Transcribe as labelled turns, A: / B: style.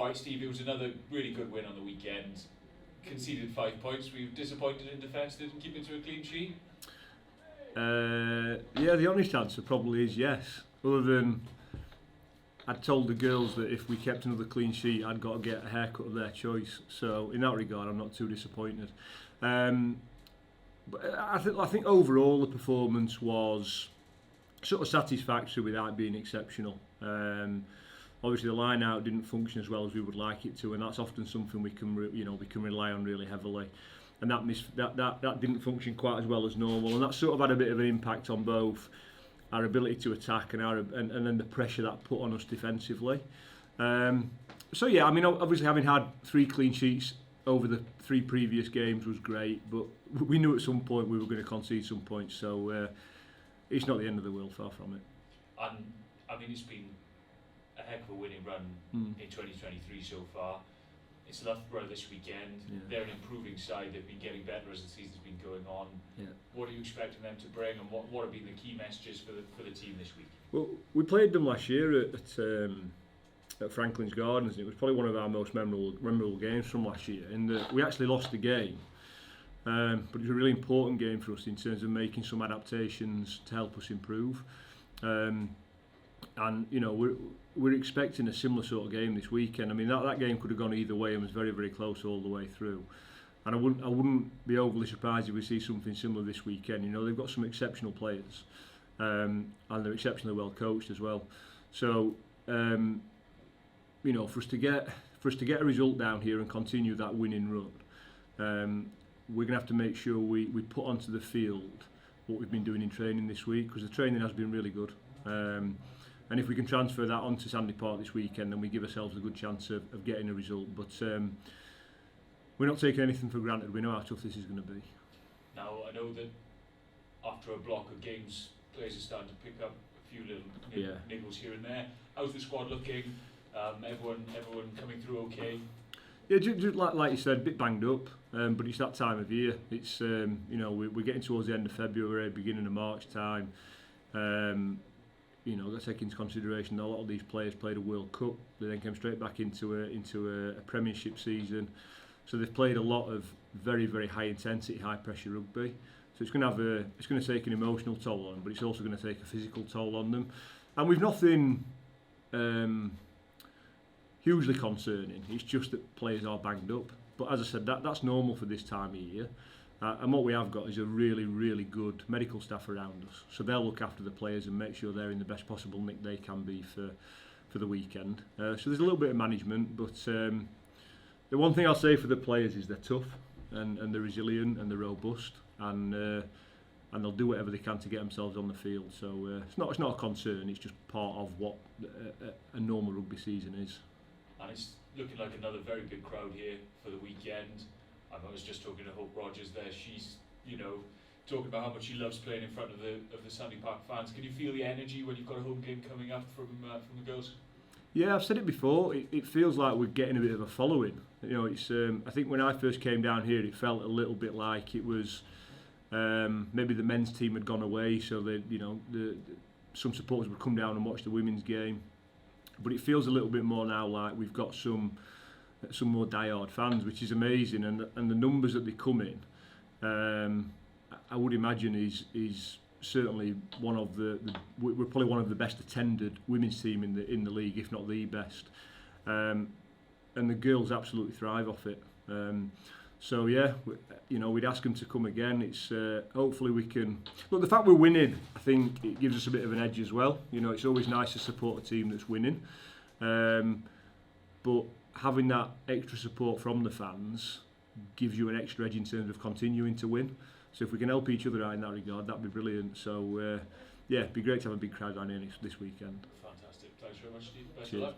A: Right, Steve, it was another really good win on the weekend. Conceded 5 points. Were you disappointed in defence? Didn't keep it to a clean sheet?
B: Yeah, the honest answer probably is yes. Other than I'd told the girls that if we kept another clean sheet, I'd got to get a haircut of their choice. So in that regard, I'm not too disappointed. But I think overall the performance was sort of satisfactory without being exceptional. Obviously the line out didn't function as well as we would like it to, and that's often something we can rely on really heavily. And that didn't function quite as well as normal, and that sort of had a bit of an impact on both our ability to attack and then the pressure that put on us defensively. So yeah, I mean, obviously having had 3 clean sheets over the 3 previous games was great, but we knew at some point we were going to concede some points, so it's not the end of the world, far from it.
A: And I mean, it's been a heck of a winning run in 2023 so far. It's Loughborough this weekend. Yeah. They're an improving side. They've been getting better as the season's been going on. Yeah. What are you expecting them to bring, and what have been the key messages for the team this week? Well,
B: we played them last year at Franklin's Gardens, and it was probably one of our most memorable games from last year. We actually lost the game, but it was a really important game for us in terms of making some adaptations to help us improve. And you know, we're expecting a similar sort of game this weekend. I mean, that game could have gone either way and was very, very close all the way through. And I wouldn't be overly surprised if we see something similar this weekend. You know, they've got some exceptional players, and they're exceptionally well coached as well. So, you know, for us to get a result down here and continue that winning run, we're going to have to make sure we put onto the field what we've been doing in training this week, because the training has been really good. And if we can transfer that onto Sandy Park this weekend, then we give ourselves a good chance of getting a result. But we're not taking anything for granted. We know how tough this is going to be.
A: Now, I know that after a block of games, players are starting to pick up a few little niggles here and there. How's the squad looking? Everyone coming through okay?
B: Yeah, just like you said, a bit banged up, but it's that time of year. It's you know, we're getting towards the end of February, beginning of March time. You know, let's take into consideration that a lot of these players played a World Cup. They then came straight back into a Premiership season. So they've played a lot of very, very high intensity, high pressure rugby. So it's going to take an emotional toll on them, but it's also going to take a physical toll on them. And we've nothing hugely concerning. It's just that players are banged up. But as I said, that's normal for this time of year. And what we have got is a really, really good medical staff around us. So they'll look after the players and make sure they're in the best possible nick they can be for the weekend. So there's a little bit of management, but the one thing I'll say for the players is they're tough and they're resilient and they're robust, and they'll do whatever they can to get themselves on the field. So it's not a concern. It's just part of what a normal rugby season is.
A: And it's looking like another very big crowd here for the weekend. I was just talking to Hope Rogers there. She's, you know, talking about how much she loves playing in front of the Sandy Park fans. Can you feel the energy when you've got a home game coming up from the girls?
B: Yeah, I've said it before. It feels like we're getting a bit of a following. You know, it's. I think when I first came down here, it felt a little bit like it was maybe the men's team had gone away, so some supporters would come down and watch the women's game. But it feels a little bit more now like we've got some more die-hard fans, which is amazing, and the numbers that they come in, I would imagine is certainly one of we're probably one of the best attended women's team in the league, if not the best, and the girls absolutely thrive off it. So yeah, you know, we'd ask them to come again. It's hopefully we can look. The fact we're winning, I think, it gives us a bit of an edge as well. You know, it's always nice to support a team that's winning, but having that extra support from the fans gives you an extra edge in terms of continuing to win. So if we can help each other out in that regard, that'd be brilliant. So yeah, it'd be great to have a big crowd down here this weekend.
A: Fantastic. Thanks very much, Steve. Best of luck.